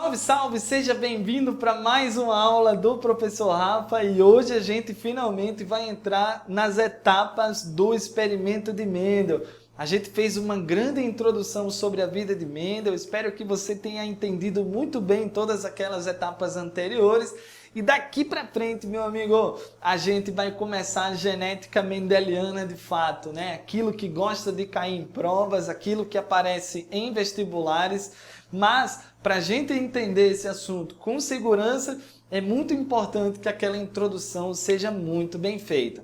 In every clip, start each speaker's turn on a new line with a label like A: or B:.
A: Salve, salve! Seja bem-vindo para mais uma aula do Professor Rafa e hoje a gente finalmente vai entrar nas etapas do experimento de Mendel. A gente fez uma grande introdução sobre a vida de Mendel, espero que você tenha entendido muito bem todas aquelas etapas anteriores. E daqui para frente, meu amigo, a gente vai começar a genética mendeliana de fato, né? Aquilo que gosta de cair em provas, aquilo que aparece em vestibulares. Mas, para a gente entender esse assunto com segurança, é muito importante que aquela introdução seja muito bem feita.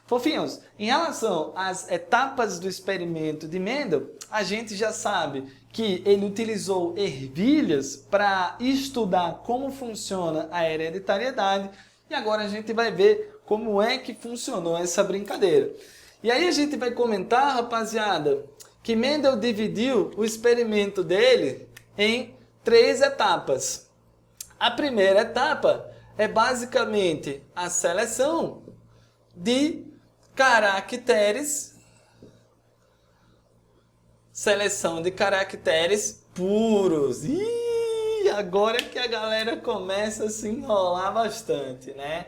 A: Fofinhos, em relação às etapas do experimento de Mendel, a gente já sabe que ele utilizou ervilhas para estudar como funciona a hereditariedade e agora a gente vai ver como é que funcionou essa brincadeira. E aí a gente vai comentar, rapaziada, que Mendel dividiu o experimento dele em 3 etapas. A primeira etapa é basicamente a seleção de caracteres, seleção de caracteres puros. E agora que a galera começa a se enrolar bastante, né?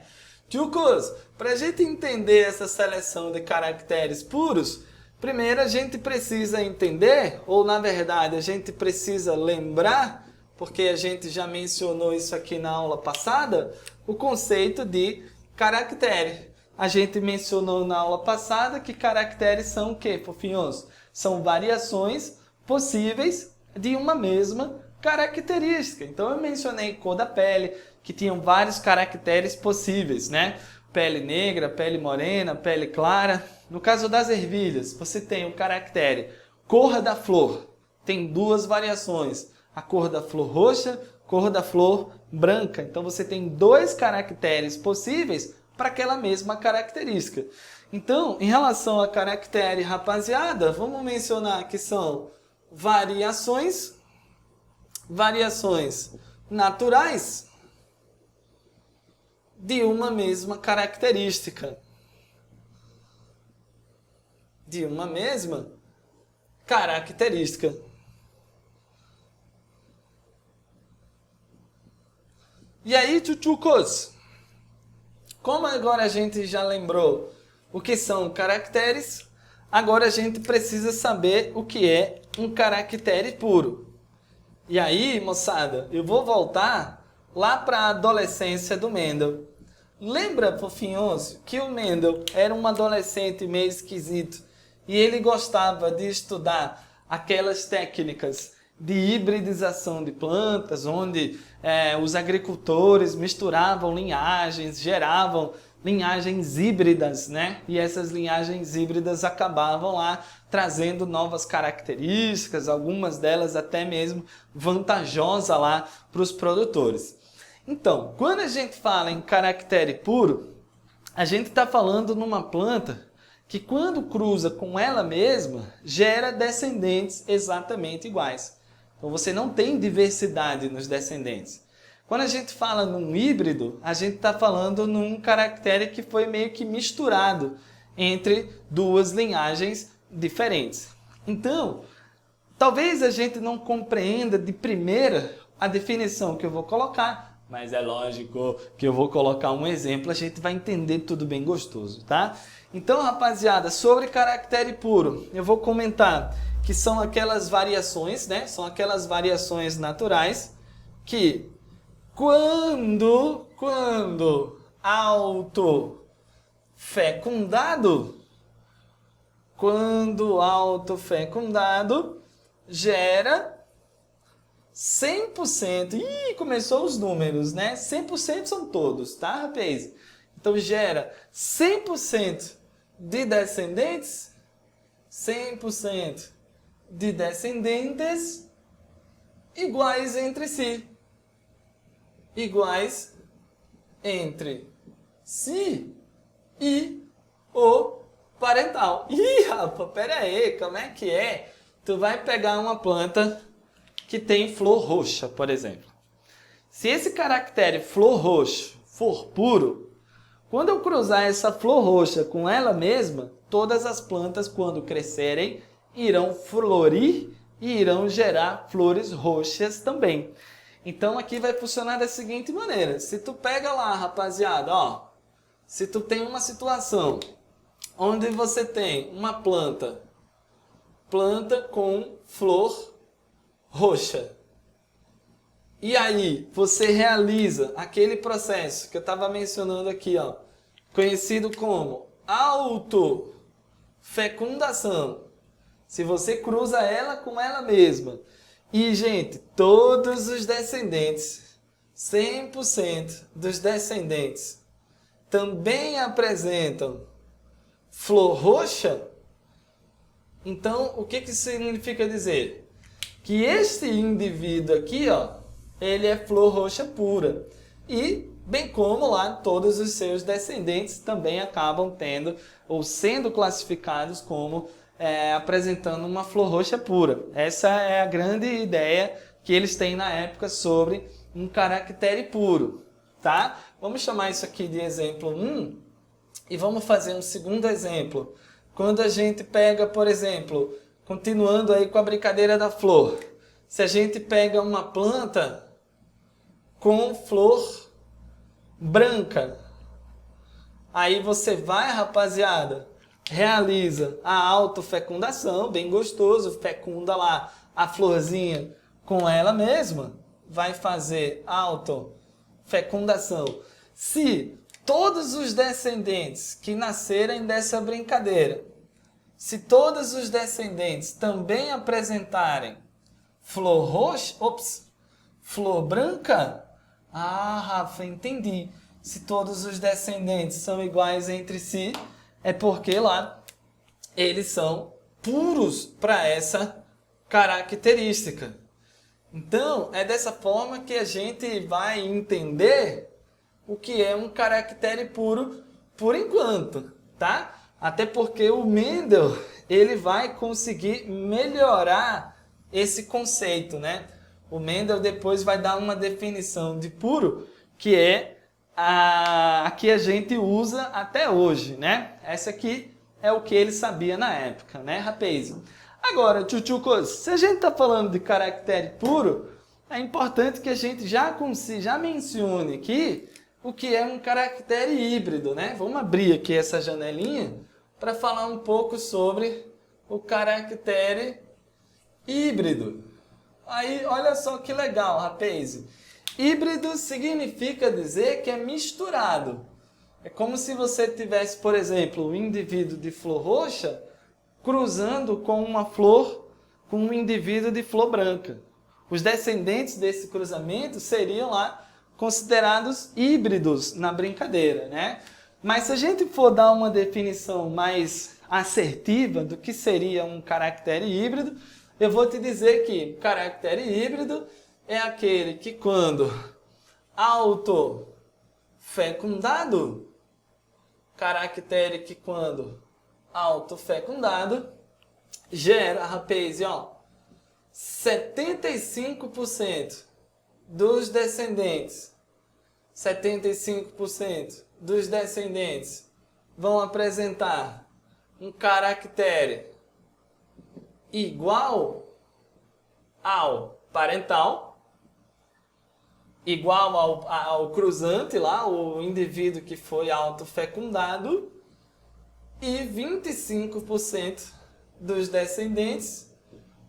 A: Tchucos, para a gente entender essa seleção de caracteres puros, primeiro a gente precisa entender, ou na verdade a gente precisa lembrar, porque a gente já mencionou isso aqui na aula passada, o conceito de caractere. A gente mencionou na aula passada que caracteres são o quê, fofinhos? São variações possíveis de uma mesma característica. Então eu mencionei cor da pele, que tinham vários caracteres possíveis, né? Pele negra, pele morena, pele clara. No caso das ervilhas, você tem o caractere cor da flor. Tem 2 variações, a cor da flor roxa, cor da flor branca. Então você tem 2 caracteres possíveis para aquela mesma característica. Então, em relação a caractere, rapaziada, vamos mencionar que são variações naturais de uma mesma característica. De uma mesma característica. E aí, tchutchucos, como agora a gente já lembrou o que são caracteres, agora a gente precisa saber o que é um caractere puro. E aí, moçada, eu vou voltar lá para a adolescência do Mendel. Lembra, fofinhos, que o Mendel era um adolescente meio esquisito e ele gostava de estudar aquelas técnicas de hibridização de plantas, onde os agricultores misturavam linhagens, geravam linhagens híbridas, né? E essas linhagens híbridas acabavam lá trazendo novas características, algumas delas até mesmo vantajosas lá para os produtores. Então, quando a gente fala em caractere puro, a gente está falando numa planta que quando cruza com ela mesma, gera descendentes exatamente iguais. Então você não tem diversidade nos descendentes. Quando a gente fala num híbrido, a gente está falando num caractere que foi meio que misturado entre 2 linhagens diferentes. Então, talvez a gente não compreenda de primeira a definição que eu vou colocar, mas é lógico que eu vou colocar um exemplo, a gente vai entender tudo bem gostoso, tá? Então, rapaziada, sobre caractere puro, eu vou comentar que são aquelas variações, né? São aquelas variações naturais que quando autofecundado, gera 100%. Ih, começou os números, né? 100% são todos, tá, rapaz? Então gera 100% de descendentes, 100% de descendentes iguais entre si. Iguais entre si e o parental. Ih, rapaz, pera aí, como é que é? Tu vai pegar uma planta que tem flor roxa, por exemplo. Se esse caractere flor roxa for puro, quando eu cruzar essa flor roxa com ela mesma, todas as plantas, quando crescerem, irão florir e irão gerar flores roxas também. Então aqui vai funcionar da seguinte maneira. Se tu pega lá, rapaziada, ó, se tu tem uma situação onde você tem uma planta com flor roxa, e aí você realiza aquele processo que eu estava mencionando aqui, ó, conhecido como autofecundação. Se você cruza ela com ela mesma, e gente, todos os descendentes, 100% dos descendentes, também apresentam flor roxa, então o que significa dizer? Que este indivíduo aqui, ó, ele é flor roxa pura. E, bem como lá, todos os seus descendentes também acabam tendo ou sendo classificados como apresentando uma flor roxa pura. Essa é a grande ideia que eles têm na época sobre um caractere puro, tá? Vamos chamar isso aqui de exemplo 1 e vamos fazer um segundo exemplo. Quando a gente pega, por exemplo, continuando aí com a brincadeira da flor, se a gente pega uma planta com flor branca, aí você vai, rapaziada, realiza a autofecundação, bem gostoso, fecunda lá a florzinha com ela mesma, vai fazer autofecundação. Se todos os descendentes que nascerem dessa brincadeira, se todos os descendentes também apresentarem flor roxa, flor branca, Rafa, entendi. Se todos os descendentes são iguais entre si, é porque lá eles são puros para essa característica. Então, é dessa forma que a gente vai entender o que é um caractere puro por enquanto, tá? Até porque o Mendel, ele vai conseguir melhorar esse conceito, né? O Mendel depois vai dar uma definição de puro que é a que a gente usa até hoje, né? Essa aqui é o que ele sabia na época, né, rapaz? Agora, tchutchucos, se a gente está falando de caractere puro, é importante que a gente já mencione aqui o que é um caractere híbrido, né? Vamos abrir aqui essa janelinha para falar um pouco sobre o caractere híbrido. Aí, olha só que legal, rapaz. Híbrido significa dizer que é misturado. É como se você tivesse, por exemplo, um indivíduo de flor roxa cruzando com uma flor, com um indivíduo de flor branca. Os descendentes desse cruzamento seriam lá considerados híbridos na brincadeira, né? Mas se a gente for dar uma definição mais assertiva do que seria um caractere híbrido, eu vou te dizer que caractere híbrido é aquele que quando autofecundado, caractere que quando autofecundado, gera, rapaz, ó, 75% dos descendentes, 75% dos descendentes vão apresentar um caractere igual ao parental, igual ao cruzante lá, o indivíduo que foi autofecundado, e 25% dos descendentes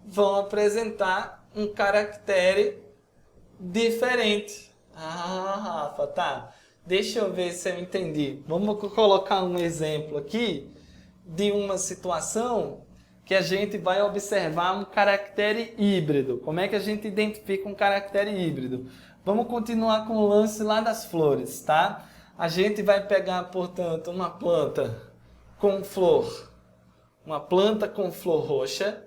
A: vão apresentar um caractere diferente. Rafa, tá. Deixa eu ver se eu entendi. Vamos colocar um exemplo aqui de uma situação que a gente vai observar um caractere híbrido. Como é que a gente identifica um caractere híbrido? Vamos continuar com o lance lá das flores, tá? A gente vai pegar, portanto, uma planta com flor roxa.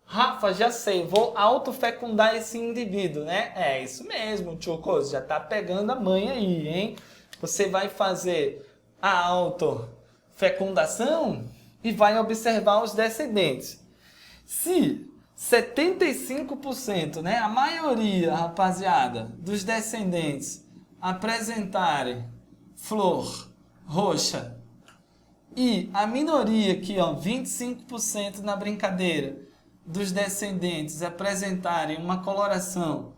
A: Rafa, já sei, vou autofecundar esse indivíduo, né? É isso mesmo, tchocos, já tá pegando a manha aí, hein? Você vai fazer a autofecundação e vai observar os descendentes. Se 75%, né, a maioria, rapaziada, dos descendentes apresentarem flor roxa e a minoria aqui, ó, 25% na brincadeira, dos descendentes apresentarem uma coloração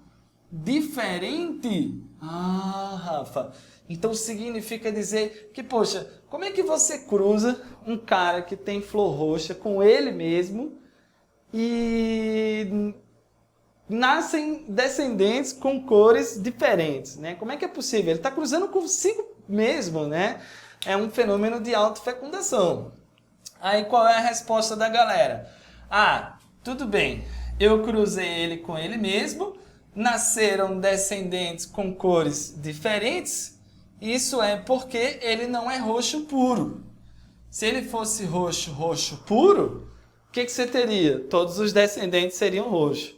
A: diferente? Ah, Rafa, então significa dizer que, poxa, como é que você cruza um cara que tem flor roxa com ele mesmo e nascem descendentes com cores diferentes, né? Como é que é possível? Ele está cruzando consigo mesmo, né? É um fenômeno de autofecundação. Aí qual é a resposta da galera? Ah, tudo bem, eu cruzei ele com ele mesmo, nasceram descendentes com cores diferentes, isso é porque ele não é roxo puro. Se ele fosse roxo puro, o que você teria? Todos os descendentes seriam roxos.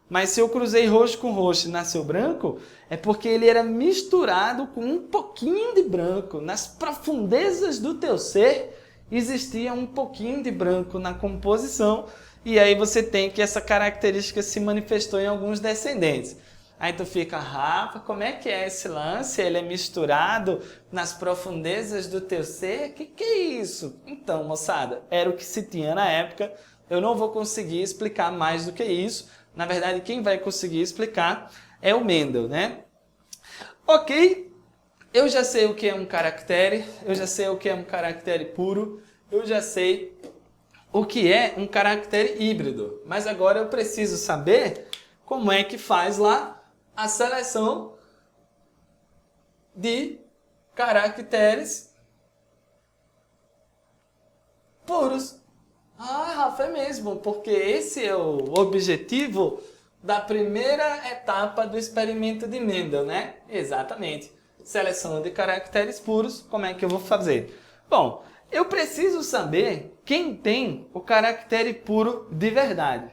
A: Mas se eu cruzei roxo com roxo e nasceu branco, é porque ele era misturado com um pouquinho de branco. Nas profundezas do teu ser, existia um pouquinho de branco na composição, e aí você tem que essa característica se manifestou em alguns descendentes. Aí tu fica, Rafa, como é que é esse lance? Ele é misturado nas profundezas do teu ser? Que é isso? Então, moçada, era o que se tinha na época. Eu não vou conseguir explicar mais do que isso. Na verdade, quem vai conseguir explicar é o Mendel, né? Ok, eu já sei o que é um caractere, eu já sei o que é um caractere puro, eu já sei o que é um caractere híbrido. Mas agora eu preciso saber como é que faz lá a seleção de caracteres puros. Ah, Rafa, é mesmo, porque esse é o objetivo da primeira etapa do experimento de Mendel, né? Exatamente. Seleção de caracteres puros, como é que eu vou fazer? Bom, eu preciso saber quem tem o caractere puro de verdade.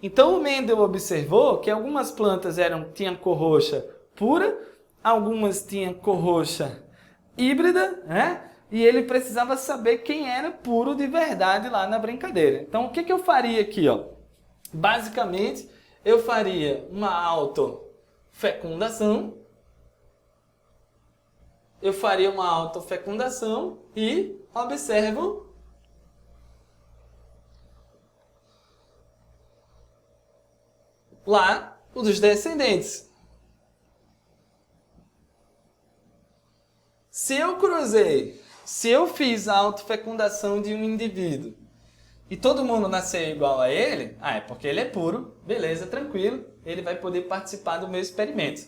A: Então o Mendel observou que algumas plantas tinham cor roxa pura, algumas tinham cor roxa híbrida, né? E ele precisava saber quem era puro de verdade lá na brincadeira. Então o que eu faria aqui, ó? Basicamente, eu faria uma autofecundação. Eu faria uma autofecundação e observo lá os descendentes. Se eu fiz a autofecundação de um indivíduo e todo mundo nasceu igual a ele, é porque ele é puro, beleza, tranquilo, ele vai poder participar do meu experimento.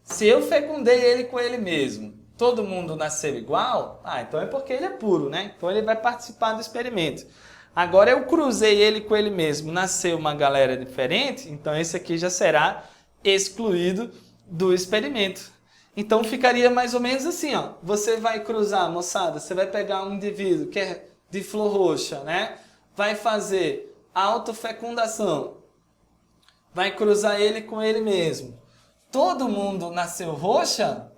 A: Se eu fecundei ele com ele mesmo, todo mundo nasceu igual, então é porque ele é puro, né? Então ele vai participar do experimento. Agora eu cruzei ele com ele mesmo, nasceu uma galera diferente, então esse aqui já será excluído do experimento. Então ficaria mais ou menos assim, ó. Você vai cruzar, moçada, você vai pegar um indivíduo que é de flor roxa, né? Vai fazer autofecundação. Vai cruzar ele com ele mesmo. Todo mundo nasceu roxa?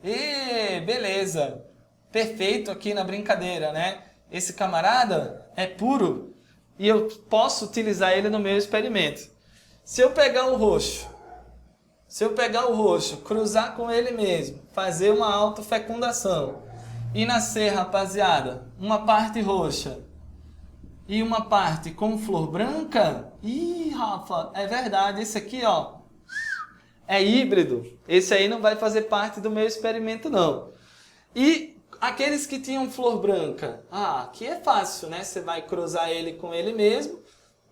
A: Beleza. Perfeito aqui na brincadeira, né? Esse camarada é puro e eu posso utilizar ele no meu experimento. Se eu pegar o roxo, cruzar com ele mesmo, fazer uma autofecundação e nascer, rapaziada, uma parte roxa e uma parte com flor branca, Rafa, é verdade, esse aqui, ó, é híbrido. Esse aí não vai fazer parte do meu experimento, não. E aqueles que tinham flor branca, aqui é fácil, né? Você vai cruzar ele com ele mesmo,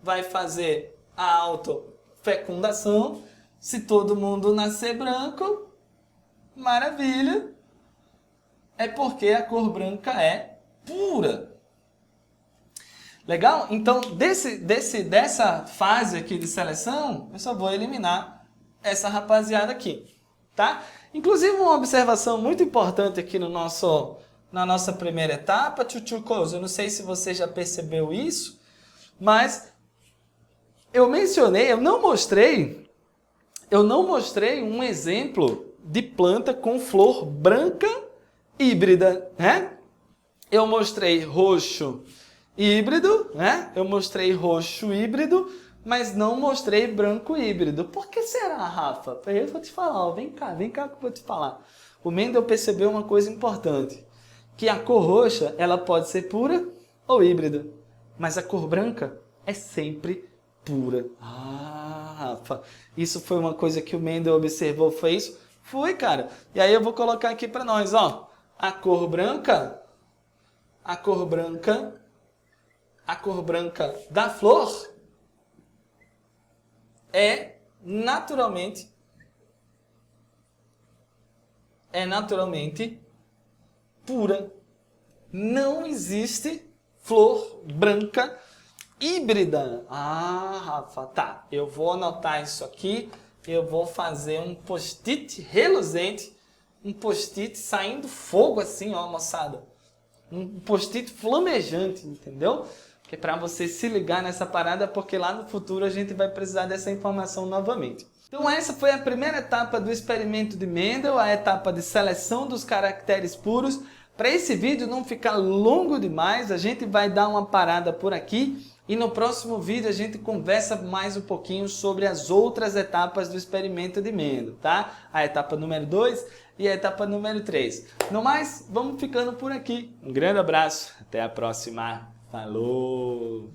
A: vai fazer a autofecundação. Se todo mundo nascer branco, maravilha. É porque a cor branca é pura. Legal? Então, dessa fase aqui de seleção, eu só vou eliminar essa rapaziada aqui, tá? Inclusive, uma observação muito importante aqui na nossa primeira etapa, tchutchucos, eu não sei se você já percebeu isso, mas eu não mostrei um exemplo de planta com flor branca híbrida, né? Eu mostrei roxo híbrido, né? Eu mostrei roxo híbrido, mas não mostrei branco híbrido. Por que será, Rafa? Eu vou te falar, ó, vem cá que eu vou te falar. O Mendel percebeu uma coisa importante, que a cor roxa, ela pode ser pura ou híbrida, mas a cor branca é sempre pura. Rafa, isso foi uma coisa que o Mendel observou, foi isso? Foi, cara. E aí eu vou colocar aqui para nós, ó. A cor branca da flor é naturalmente pura. Não existe flor branca híbrida. Ah, Rafa, tá. Eu vou anotar isso aqui. Eu vou fazer um post-it reluzente. Um post-it saindo fogo assim, ó, moçada. Um post-it flamejante, entendeu? Que é para você se ligar nessa parada, porque lá no futuro a gente vai precisar dessa informação novamente. Então essa foi a primeira etapa do experimento de Mendel, a etapa de seleção dos caracteres puros. Para esse vídeo não ficar longo demais, a gente vai dar uma parada por aqui e no próximo vídeo a gente conversa mais um pouquinho sobre as outras etapas do experimento de Mendel, tá? A etapa número 2 e a etapa número 3. No mais, vamos ficando por aqui. Um grande abraço, até a próxima. Falou!